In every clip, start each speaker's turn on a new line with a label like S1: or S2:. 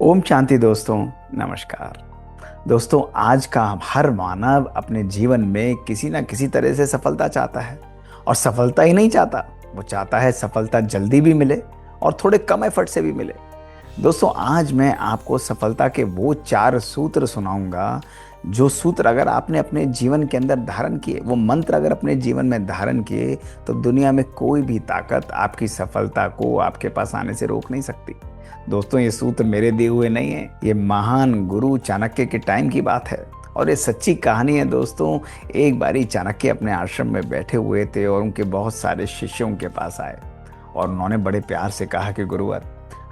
S1: ओम शांति दोस्तों। नमस्कार दोस्तों। आज का हर मानव अपने जीवन में किसी ना किसी तरह से सफलता चाहता है। और सफलता ही नहीं चाहता, वो चाहता है सफलता जल्दी भी मिले और थोड़े कम एफर्ट से भी मिले। दोस्तों, आज मैं आपको सफलता के वो 4 सूत्र सुनाऊंगा, जो सूत्र अगर आपने अपने जीवन के अंदर धारण किए, वो मंत्र अगर अपने जीवन में धारण किए, तो दुनिया में कोई भी ताकत आपकी सफलता को आपके पास आने से रोक नहीं सकती। दोस्तों, ये सूत्र मेरे दिए हुए नहीं है, ये महान गुरु चाणक्य के टाइम की बात है और ये सच्ची कहानी है। दोस्तों, एक बारी चाणक्य अपने आश्रम में बैठे हुए थे और उनके बहुत सारे शिष्य उनके पास आए और उन्होंने बड़े प्यार से कहा कि गुरुवर,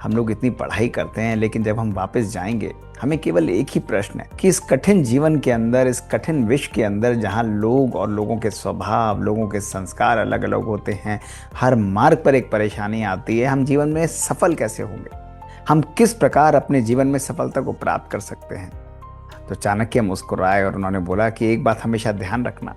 S1: हम लोग इतनी पढ़ाई करते हैं, लेकिन जब हम वापस जाएंगे हमें केवल एक ही प्रश्न है कि इस कठिन जीवन के अंदर, इस कठिन विश्व के अंदर, जहाँ लोग और लोगों के स्वभाव, लोगों के संस्कार अलग अलग होते हैं, हर मार्ग पर एक परेशानी आती है, हम जीवन में सफल कैसे होंगे? हम किस प्रकार अपने जीवन में सफलता को प्राप्त कर सकते हैं? तो चाणक्य मुस्कुराए और उन्होंने बोला कि एक बात हमेशा ध्यान रखना,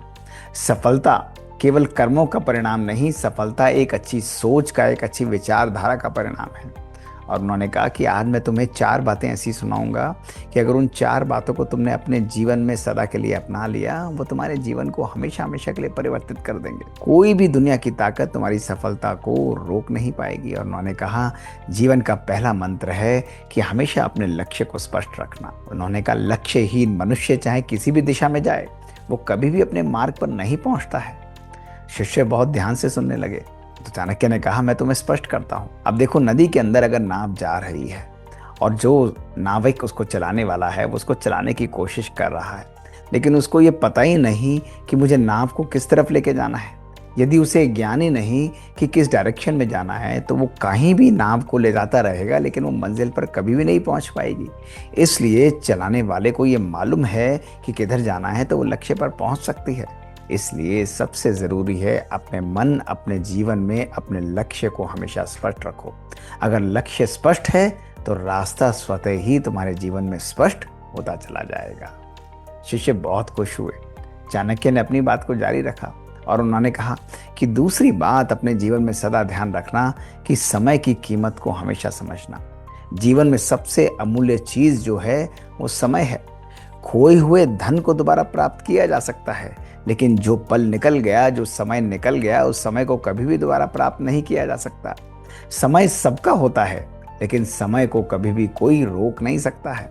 S1: सफलता केवल कर्मों का परिणाम नहीं, सफलता एक अच्छी सोच का, एक अच्छी विचारधारा का परिणाम है। और उन्होंने कहा कि आज मैं तुम्हें 4 बातें ऐसी सुनाऊंगा कि अगर उन 4 बातों को तुमने अपने जीवन में सदा के लिए अपना लिया, वो तुम्हारे जीवन को हमेशा हमेशा के लिए परिवर्तित कर देंगे। कोई भी दुनिया की ताकत तुम्हारी सफलता को रोक नहीं पाएगी। और उन्होंने कहा, जीवन का पहला मंत्र है कि हमेशा अपने लक्ष्य को स्पष्ट रखना। उन्होंने कहा, लक्ष्यहीन मनुष्य चाहे किसी भी दिशा में जाए, वो कभी भी अपने मार्ग पर नहीं पहुंचता है। शिष्य बहुत ध्यान से सुनने लगे। तो चाणक्य ने कहा, मैं तुम्हें स्पष्ट करता हूं। अब देखो, नदी के अंदर अगर नाव जा रही है और जो नाविक उसको चलाने वाला है वो उसको चलाने की कोशिश कर रहा है, लेकिन उसको ये पता ही नहीं कि मुझे नाव को किस तरफ लेके जाना है। यदि उसे ज्ञान ही नहीं कि किस डायरेक्शन में जाना है, तो वो कहीं भी नाव को ले जाता रहेगा, लेकिन वो मंजिल पर कभी भी नहीं पहुंच पाएगी। इसलिए चलाने वाले को ये मालूम है कि किधर जाना है, तो वो लक्ष्य पर पहुंच सकती है। इसलिए सबसे ज़रूरी है अपने मन, अपने जीवन में अपने लक्ष्य को हमेशा स्पष्ट रखो। अगर लक्ष्य स्पष्ट है तो रास्ता स्वतः ही तुम्हारे जीवन में स्पष्ट होता चला जाएगा। शिष्य बहुत खुश हुए। चाणक्य ने अपनी बात को जारी रखा और उन्होंने कहा कि दूसरी बात अपने जीवन में सदा ध्यान रखना कि समय की कीमत को हमेशा समझना। जीवन में सबसे अमूल्य चीज़ जो है वो समय है। खोए हुए धन को दोबारा प्राप्त किया जा सकता है, लेकिन जो पल निकल गया, जो समय निकल गया, उस समय को कभी भी दोबारा प्राप्त नहीं किया जा सकता। समय सबका होता है, लेकिन समय को कभी भी कोई रोक नहीं सकता है।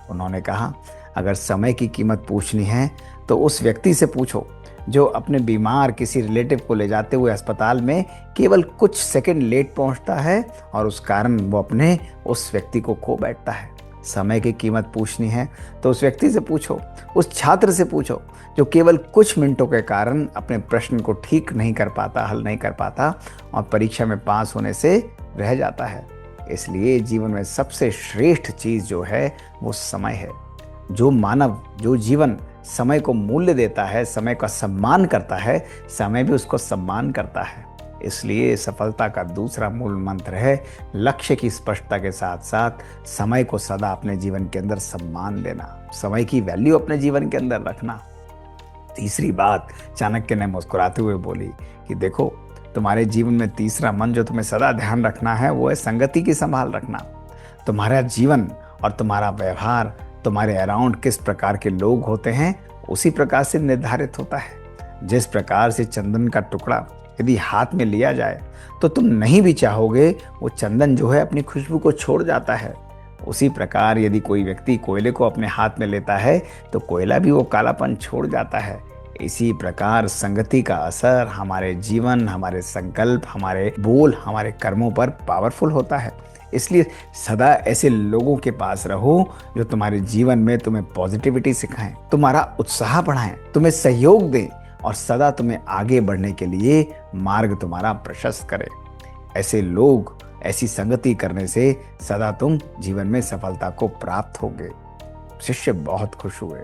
S1: उन्होंने कहा, अगर समय की कीमत पूछनी है तो उस व्यक्ति से पूछो जो अपने बीमार किसी रिलेटिव को ले जाते हुए अस्पताल में केवल कुछ सेकंड लेट पहुंचता है और उस कारण वो अपने उस व्यक्ति को खो बैठता है। समय की कीमत पूछनी है तो उस व्यक्ति से पूछो, उस छात्र से पूछो जो केवल कुछ मिनटों के कारण अपने प्रश्न को ठीक नहीं कर पाता, हल नहीं कर पाता और परीक्षा में पास होने से रह जाता है। इसलिए जीवन में सबसे श्रेष्ठ चीज़ जो है वो समय है। जो मानव, जो जीवन समय को मूल्य देता है, समय का सम्मान करता है, समय भी उसको सम्मान करता है। इसलिए सफलता का दूसरा मूल मंत्र है लक्ष्य की स्पष्टता के साथ साथ समय को सदा अपने जीवन के अंदर सम्मान देना, समय की वैल्यू अपने जीवन के अंदर रखना। तीसरी बात चाणक्य ने मुस्कुराते हुए बोली कि देखो, तुम्हारे जीवन में तीसरा मन जो तुम्हें सदा ध्यान रखना है वो है संगति की संभाल रखना। तुम्हारा जीवन और तुम्हारा व्यवहार, तुम्हारे अराउंड किस प्रकार के लोग होते हैं उसी प्रकार से निर्धारित होता है। जिस प्रकार से चंदन का टुकड़ा यदि हाथ में लिया जाए तो तुम नहीं भी चाहोगे, वो चंदन जो है अपनी खुशबू को छोड़ जाता है। उसी प्रकार यदि कोई व्यक्ति कोयले को अपने हाथ में लेता है तो कोयला भी वो कालापन छोड़ जाता है। इसी प्रकार संगति का असर हमारे जीवन, हमारे संकल्प, हमारे बोल, हमारे कर्मों पर पावरफुल होता है। इसलिए सदा ऐसे लोगों के पास रहो जो तुम्हारे जीवन में तुम्हें पॉजिटिविटी सिखाएं, तुम्हारा उत्साह बढ़ाएं, तुम्हें सहयोग दें और सदा तुम्हें आगे बढ़ने के लिए मार्ग तुम्हारा प्रशस्त करें। ऐसे लोग, ऐसी संगति करने से सदा तुम जीवन में सफलता को प्राप्त होगे। शिष्य बहुत खुश हुए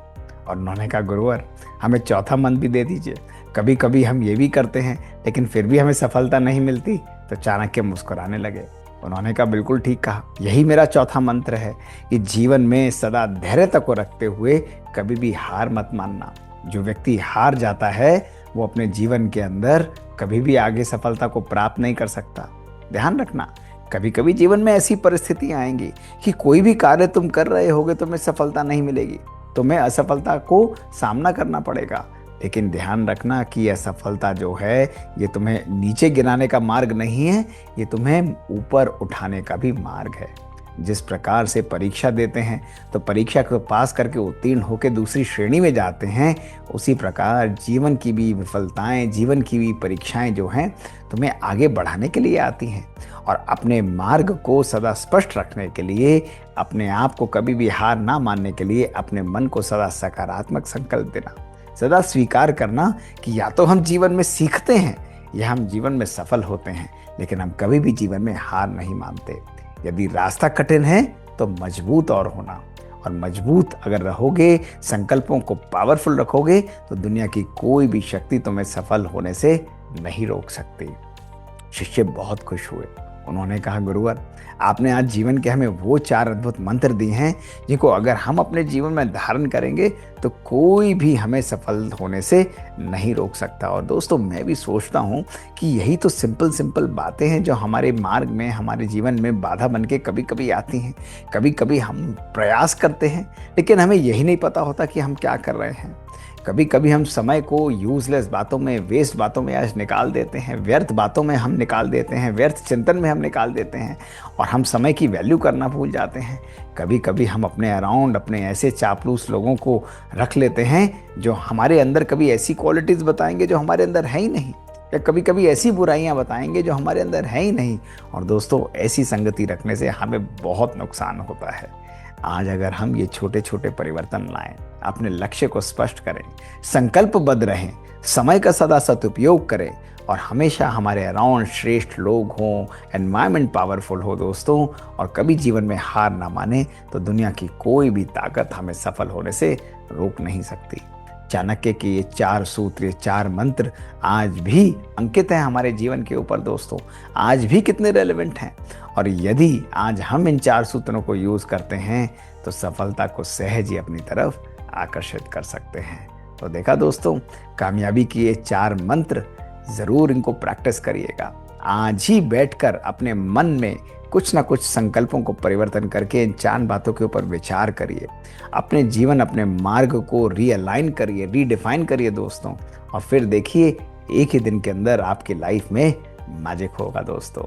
S1: और उन्होंने कहा, गुरुवर, हमें चौथा मंत्र भी दे दीजिए। कभी कभी हम ये भी करते हैं लेकिन फिर भी हमें सफलता नहीं मिलती। तो चाणक्य मुस्कुराने लगे। उन्होंने कहा, बिल्कुल ठीक कहा, यही मेरा चौथा मंत्र है कि जीवन में सदा धैर्यता को रखते हुए कभी भी हार मत मानना। जो व्यक्ति हार जाता है वो अपने जीवन के अंदर कभी भी आगे सफलता को प्राप्त नहीं कर सकता। ध्यान रखना, कभी कभी जीवन में ऐसी परिस्थितियां आएंगी कि कोई भी कार्य तुम कर रहे होगे तुम्हें सफलता नहीं मिलेगी, तुम्हें असफलता को सामना करना पड़ेगा। लेकिन ध्यान रखना कि असफलता जो है ये तुम्हें नीचे गिराने का मार्ग नहीं है, ये तुम्हें ऊपर उठाने का भी मार्ग है। जिस प्रकार से परीक्षा देते हैं तो परीक्षा को पास करके उत्तीर्ण होकर दूसरी श्रेणी में जाते हैं, उसी प्रकार जीवन की भी विफलताएं, जीवन की भी परीक्षाएं जो हैं तुम्हें आगे बढ़ाने के लिए आती हैं। और अपने मार्ग को सदा स्पष्ट रखने के लिए, अपने आप को कभी भी हार ना मानने के लिए अपने मन को सदा सकारात्मक संकल्प देना, सदा स्वीकार करना कि या तो हम जीवन में सीखते हैं या हम जीवन में सफल होते हैं, लेकिन हम कभी भी जीवन में हार नहीं मानते। यदि रास्ता कठिन है तो मजबूत और होना, और मजबूत अगर रहोगे, संकल्पों को पावरफुल रखोगे, तो दुनिया की कोई भी शक्ति तुम्हें सफल होने से नहीं रोक सकती। शिष्य बहुत खुश हुए। उन्होंने कहा, गुरुवर, आपने आज जीवन के हमें वो 4 अद्भुत मंत्र दिए हैं जिनको अगर हम अपने जीवन में धारण करेंगे तो कोई भी हमें सफल होने से नहीं रोक सकता। और दोस्तों, मैं भी सोचता हूँ कि यही तो सिंपल बातें हैं जो हमारे मार्ग में, हमारे जीवन में बाधा बन के कभी कभी आती हैं। कभी कभी हम प्रयास करते हैं लेकिन हमें यही नहीं पता होता कि हम क्या कर रहे हैं। कभी कभी हम समय को यूजलेस बातों में, वेस्ट बातों में आज निकाल देते हैं, व्यर्थ बातों में हम निकाल देते हैं, व्यर्थ चिंतन में हम निकाल देते हैं, और हम समय की वैल्यू करना भूल जाते हैं। कभी कभी हम अपने अराउंड अपने ऐसे चापलूस लोगों को रख लेते हैं जो हमारे अंदर कभी ऐसी क्वालिटीज़ बताएंगे जो हमारे अंदर है ही नहीं, या कभी कभी ऐसी बुराइयां बताएंगे जो हमारे अंदर है ही नहीं। और दोस्तों, ऐसी संगति रखने से हमें बहुत नुकसान होता है। आज अगर हम ये छोटे छोटे परिवर्तन लाएं, अपने लक्ष्य को स्पष्ट करें, संकल्पबद्ध रहें, समय का सदा सदुपयोग करें, और हमेशा हमारे अराउंड श्रेष्ठ लोग हों, एनवायरनमेंट पावरफुल हो दोस्तों, और कभी जीवन में हार ना माने, तो दुनिया की कोई भी ताकत हमें सफल होने से रोक नहीं सकती। चाणक्य के ये 4 सूत्र, ये 4 मंत्र आज भी अंकित हैं हमारे जीवन के ऊपर दोस्तों, आज भी कितने रेलेवेंट हैं। और यदि आज हम इन 4 सूत्रों को यूज करते हैं तो सफलता को सहज ही अपनी तरफ आकर्षित कर सकते हैं। तो देखा दोस्तों, कामयाबी की ये 4 मंत्र, जरूर इनको प्रैक्टिस करिएगा। आज ही बैठकर अपने मन में कुछ ना कुछ संकल्पों को परिवर्तन करके इन 4 बातों के ऊपर विचार करिए। अपने जीवन, अपने मार्ग को रीअलाइन करिए, रीडिफाइन करिए दोस्तों, और फिर देखिए एक ही दिन के अंदर आपकी लाइफ में मैजिक होगा दोस्तों,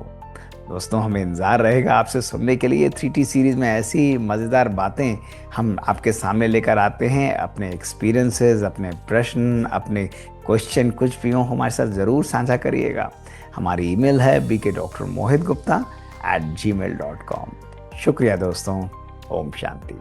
S1: हमें इंतजार रहेगा आपसे सुनने के लिए। 3T सीरीज में ऐसी मज़ेदार बातें हम आपके सामने लेकर आते हैं। अपने एक्सपीरियंसेस, अपने प्रश्न, अपने क्वेश्चन कुछ भी हो हमारे साथ ज़रूर साझा करिएगा। हमारी ईमेल है bkdrmohitgupta@gmail.com। शुक्रिया दोस्तों। ओम शांति।